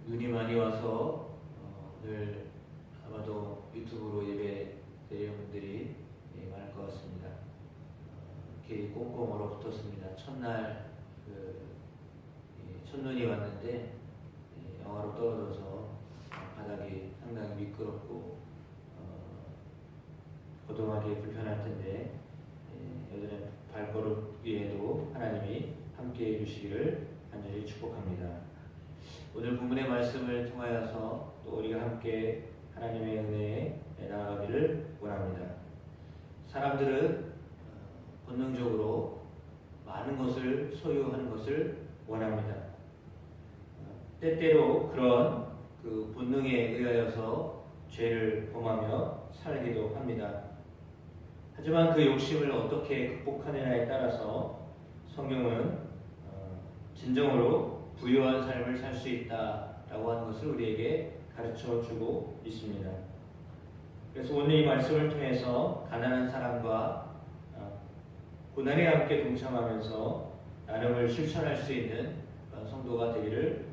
눈이 많이 와서 늘 아마도 유튜브로 예배 드리는 분들이 많을 것 같습니다. 길이 꽁꽁 얼어붙었습니다. 첫날 첫눈이 왔는데 영하로 떨어져서 바닥이 상당히 미끄럽고 거동하기 불편할 텐데 여전히 발걸음 위에도 하나님이 함께해 주시기를 간절히 축복합니다. 오늘 본문의 말씀을 통하여서 또 우리가 함께 하나님의 은혜에 나아가기를 원합니다. 사람들은 본능적으로 많은 것을 소유하는 것을 원합니다. 때때로 그런 그 본능에 의하여서 죄를 범하며 살기도 합니다. 하지만 그 욕심을 어떻게 극복하느냐에 따라서 성경은 진정으로 부유한 삶을 살 수 있다라고 하는 것을 우리에게 가르쳐 주고 있습니다. 그래서 오늘 이 말씀을 통해서 가난한 사람과 고난에 함께 동참하면서 나눔을 실천할 수 있는 성도가 되기를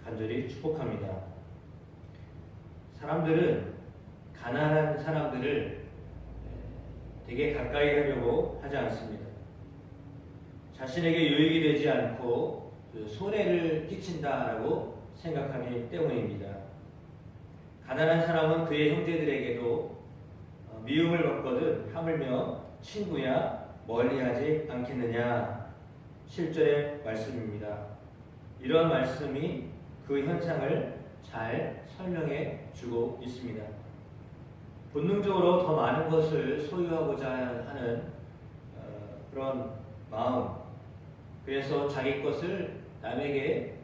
간절히 축복합니다. 사람들은 가난한 사람들을 되게 가까이 하려고 하지 않습니다. 자신에게 유익이 되지 않고 손해를 끼친다라고 생각하기 때문입니다. 가난한 사람은 그의 형제들에게도 미움을 받거든 하물며 친구야 멀리하지 않겠느냐 7절의 말씀입니다. 이런 말씀이 그 현상을 잘 설명해 주고 있습니다. 본능적으로 더 많은 것을 소유하고자 하는 그런 마음, 그래서 자기 것을 남에게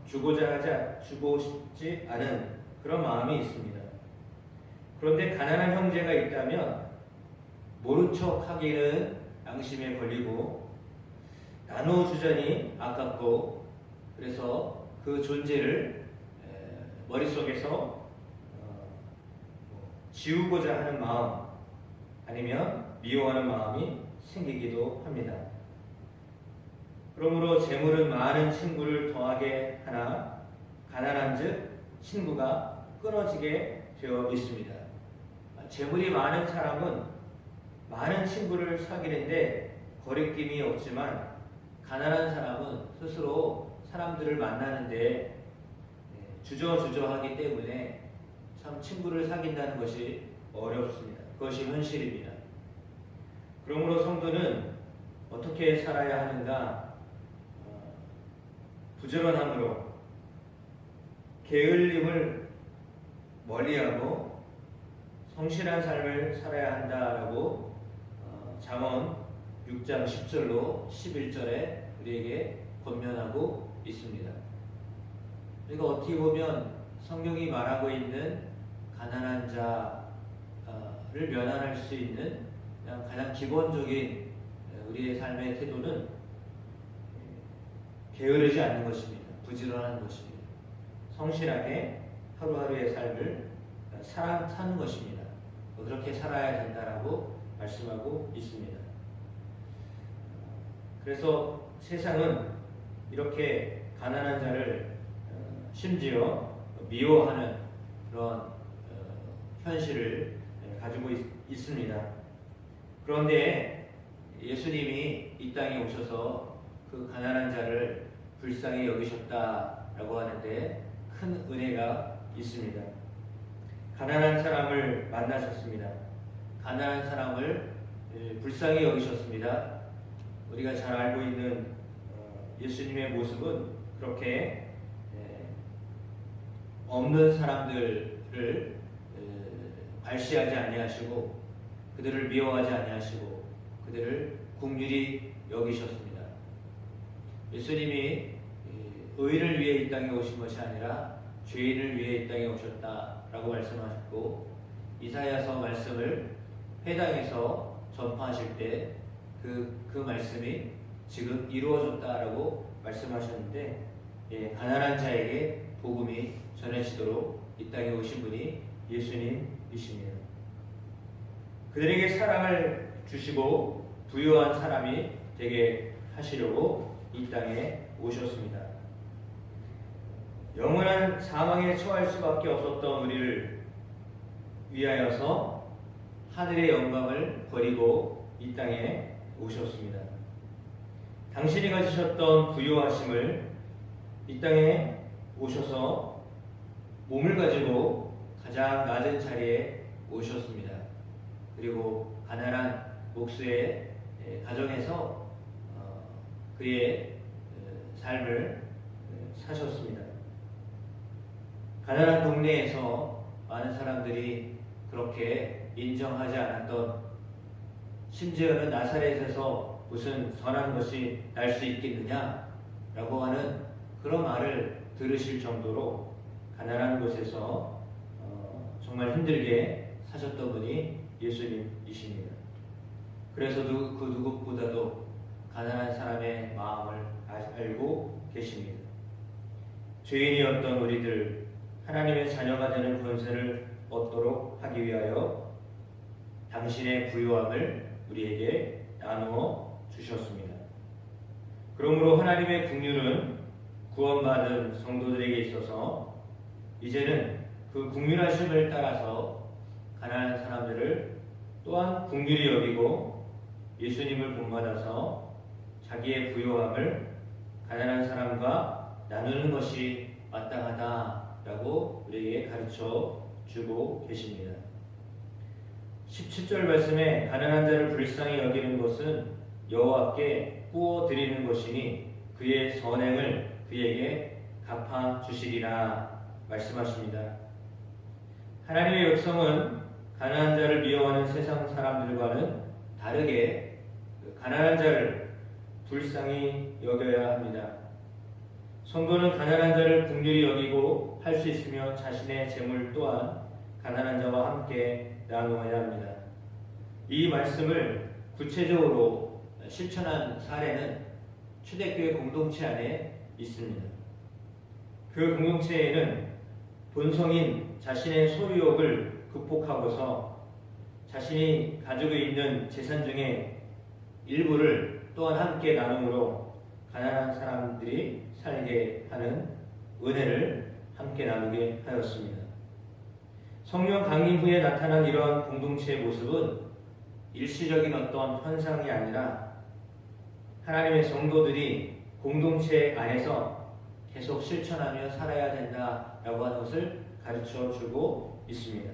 주고 싶지 않은 그런 마음이 있습니다. 그런데 가난한 형제가 있다면 모른 척 하기는 양심에 걸리고 나눠주자니 아깝고, 그래서 그 존재를 머릿속에서 지우고자 하는 마음 아니면 미워하는 마음이 생기기도 합니다. 그러므로 재물은 많은 친구를 더하게 하나 가난한즉 친구가 끊어지게 되어 있습니다. 재물이 많은 사람은 많은 친구를 사귀는데 거리낌이 없지만, 가난한 사람은 스스로 사람들을 만나는데 주저하기 때문에 참 친구를 사귄다는 것이 어렵습니다. 그것이 현실입니다. 그러므로 성도는 어떻게 살아야 하는가? 부지런함으로 게을림을 멀리하고 성실한 삶을 살아야 한다라고 잠언 6장 10절로 11절에 우리에게 권면하고 있습니다. 그러니까 어떻게 보면 성경이 말하고 있는 가난한 자를 면안할 수 있는 그냥 가장 기본적인 우리의 삶의 태도는 게으르지 않는 것입니다. 부지런한 것입니다. 성실하게 하루하루의 삶을 사는 것입니다. 그렇게 살아야 된다라고 말씀하고 있습니다. 그래서 세상은 이렇게 가난한 자를 심지어 미워하는 그런 현실을 가지고 있습니다. 그런데 예수님이 이 땅에 오셔서 그 가난한 자를 불쌍히 여기셨다라고 하는데 큰 은혜가 있습니다. 가난한 사람을 만나셨습니다. 가난한 사람을 불쌍히 여기셨습니다. 우리가 잘 알고 있는 예수님의 모습은 그렇게 없는 사람들을 발시하지 아니하시고 그들을 미워하지 아니하시고 그들을 긍휼히 여기셨습니다. 예수님이 의인을 위해 이 땅에 오신 것이 아니라 죄인을 위해 이 땅에 오셨다라고 말씀하셨고, 이사야서 말씀을 회당에서 전파하실 때 그 말씀이 지금 이루어졌다라고 말씀하셨는데, 가난한 자에게 복음이 전해지도록 이 땅에 오신 분이 예수님이십니다. 그들에게 사랑을 주시고 부유한 사람이 되게 하시려고 이 땅에 오셨습니다. 영원한 사망에 처할 수밖에 없었던 우리를 위하여서 하늘의 영광을 버리고 이 땅에 오셨습니다. 당신이 가지셨던 부요하심을 이 땅에 오셔서 몸을 가지고 가장 낮은 자리에 오셨습니다. 그리고 가난한 목수의 가정에서 그의 삶을 사셨습니다. 가난한 동네에서 많은 사람들이 그렇게 인정하지 않았던, 심지어는 나사렛에서 무슨 선한 것이 날 수 있겠느냐 라고 하는 그런 말을 들으실 정도로 가난한 곳에서 정말 힘들게 사셨던 분이 예수님이십니다. 그래서 그 누구보다도 가난한 사람의 마음을 알고 계십니다. 죄인이었던 우리들, 하나님의 자녀가 되는 권세를 얻도록 하기 위하여 당신의 부요함을 우리에게 나누어 주셨습니다. 그러므로 하나님의 긍휼은 구원받은 성도들에게 있어서 이제는 그 긍휼하심을 따라서 가난한 사람들을 또한 긍휼히 여기고 예수님을 본받아서 자기의 부요함을 가난한 사람과 나누는 것이 마땅하다라고 우리에게 가르쳐 주고 계십니다. 17절 말씀에 가난한 자를 불쌍히 여기는 것은 여호와께 구워 드리는 것이니 그의 선행을 그에게 갚아 주시리라 말씀하십니다. 하나님의 백성은 가난한 자를 미워하는 세상 사람들과는 다르게 가난한 자를 불쌍히 여겨야 합니다. 성도는 가난한 자를 긍휼히 여기고 할 수 있으며 자신의 재물 또한 가난한 자와 함께 나누어야 합니다. 이 말씀을 구체적으로 실천한 사례는 초대교회 공동체 안에 있습니다. 그 공동체에는 본성인 자신의 소유욕을 극복하고서 자신이 가지고 있는 재산 중에 일부를 또한 함께 나눔으로 가난한 사람들이 살게 하는 은혜를 함께 나누게 하였습니다. 성령 강림 후에 나타난 이러한 공동체의 모습은 일시적인 어떤 현상이 아니라 하나님의 성도들이 공동체 안에서 계속 실천하며 살아야 된다라고 하는 것을 가르쳐 주고 있습니다.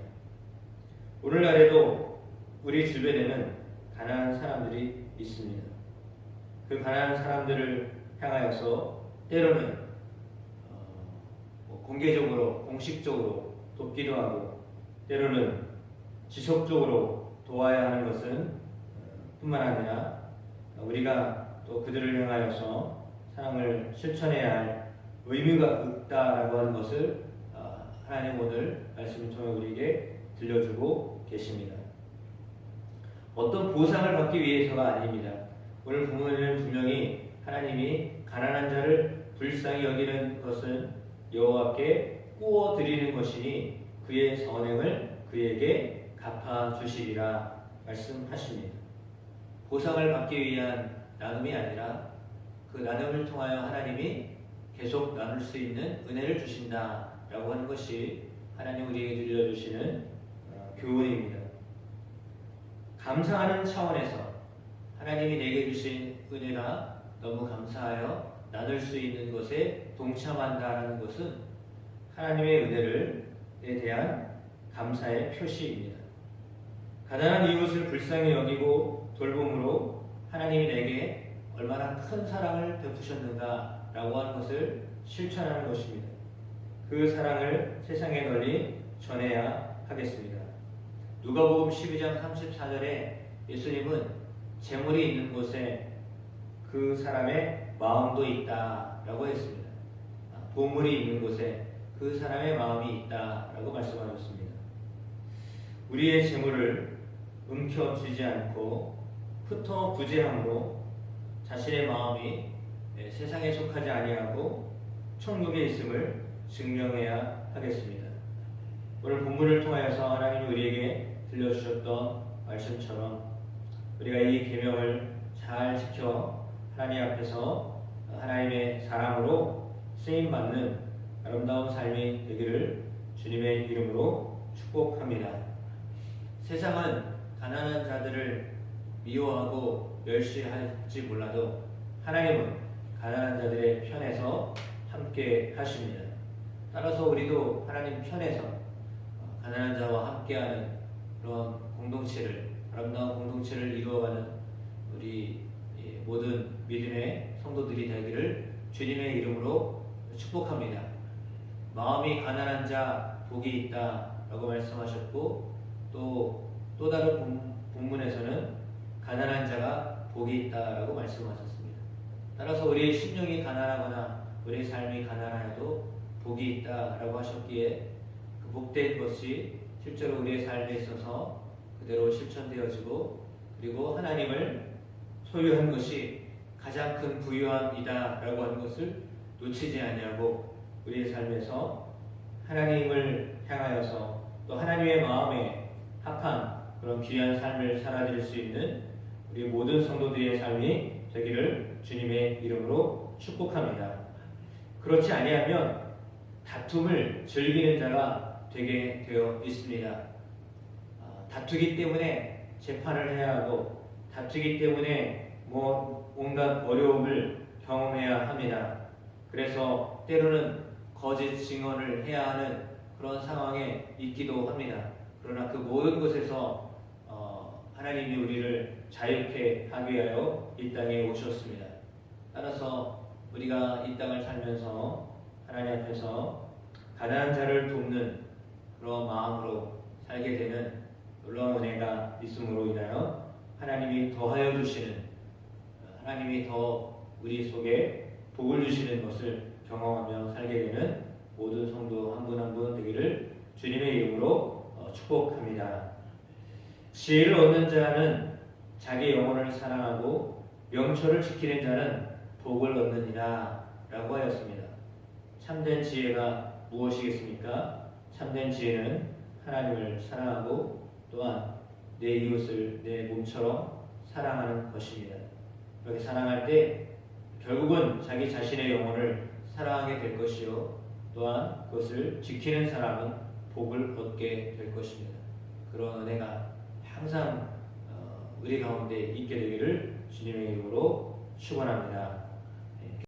오늘날에도 우리 주변에는 가난한 사람들이 있습니다. 그 가난한 사람들을 향하여서 때로는 공개적으로, 공식적으로 돕기도 하고 때로는 지속적으로 도와야 하는 것은 뿐만 아니라 우리가 또 그들을 향하여서 사랑을 실천해야 할 의무가 있다라고 하는 것을 하나님 오늘 말씀을 통해 우리에게 들려주고 계십니다. 어떤 보상을 받기 위해서가 아닙니다. 오늘 본문에는 분명히 하나님이 가난한 자를 불쌍히 여기는 것은 여호와께 구워 드리는 것이니 그의 선행을 그에게 갚아 주시리라 말씀하십니다. 보상을 받기 위한 나눔이 아니라 그 나눔을 통하여 하나님이 계속 나눌 수 있는 은혜를 주신다라고 하는 것이 하나님 우리에게 들려주시는 교훈입니다. 감사하는 차원에서 하나님이 내게 주신 은혜가 너무 감사하여 나눌 수 있는 것에 동참한다는 것은 하나님의 은혜에 대한 감사의 표시입니다. 가난한 이웃을 불쌍히 여기고 돌봄으로 하나님이 내게 얼마나 큰 사랑을 베푸셨는가라고 하는 것을 실천하는 것입니다. 그 사랑을 세상에 널리 전해야 하겠습니다. 누가복음 12장 34절에 예수님은 재물이 있는 곳에 그 사람의 마음도 있다라고 했습니다. 보물이 있는 곳에 그 사람의 마음이 있다라고 말씀하셨습니다. 우리의 재물을 움켜쥐지 않고 흩어 부재함으로 자신의 마음이 세상에 속하지 아니하고 천국에 있음을 증명해야 하겠습니다. 오늘 본문을 통하여서 하나님이 우리에게 들려주셨던 말씀처럼 우리가 이 계명을 잘 지켜 하나님 앞에서 하나님의 사람으로 쓰임받는 아름다운 삶이 되기를 주님의 이름으로 축복합니다. 세상은 가난한 자들을 미워하고 멸시할지 몰라도 하나님은 가난한 자들의 편에서 함께 하십니다. 따라서 우리도 하나님 편에서 가난한 자와 함께하는 그런 공동체를, 아름다운 공동체를 이루어가는 우리 모든 믿음의 성도들이 되기를 주님의 이름으로 축복합니다. 마음이 가난한 자 복이 있다 라고 말씀하셨고, 또 다른 본문에서는 가난한 자가 복이 있다 라고 말씀하셨습니다. 따라서 우리의 심령이 가난하거나 우리의 삶이 가난하여도 복이 있다 라고 하셨기에 그 복된 것이 실제로 우리의 삶에 있어서 그대로 실천되어지고, 그리고 하나님을 소유한 것이 가장 큰 부유함이다 라고 하는 것을 놓치지 아니하고 우리의 삶에서 하나님을 향하여서 또 하나님의 마음에 합한 그런 귀한 삶을 살아드릴 수 있는 우리 모든 성도들의 삶이 되기를 주님의 이름으로 축복합니다. 그렇지 아니하면 다툼을 즐기는 자가 되게 되어 있습니다. 다투기 때문에 재판을 해야 하고, 다투기 때문에 온갖 어려움을 경험해야 합니다. 그래서 때로는 거짓 증언을 해야 하는 그런 상황에 있기도 합니다. 그러나 그 모든 것에서 하나님이 우리를 자유케 하기 위하여 이 땅에 오셨습니다. 따라서 우리가 이 땅을 살면서 하나님 앞에서 가난한 자를 돕는 그런 마음으로 살게 되는 놀라운 은혜가 있음으로 인하여 하나님이 더하여 주시는, 하나님이 더 우리 속에 복을 주시는 것을 경험하며 살게 되는 모든 성도 한 분 한 분 되기를 주님의 이름으로 축복합니다. 지혜를 얻는 자는 자기 영혼을 사랑하고 명철을 지키는 자는 복을 얻느니라 라고 하였습니다. 참된 지혜가 무엇이겠습니까? 참된 지혜는 하나님을 사랑하고 또한 내 이웃을 내 몸처럼 사랑하는 것입니다. 그렇게 사랑할 때 결국은 자기 자신의 영혼을 사랑하게 될 것이요, 또한 그것을 지키는 사람은 복을 얻게 될 것입니다. 그런 은혜가 항상 우리 가운데 있게 되기를 주님의 이름으로 축원합니다.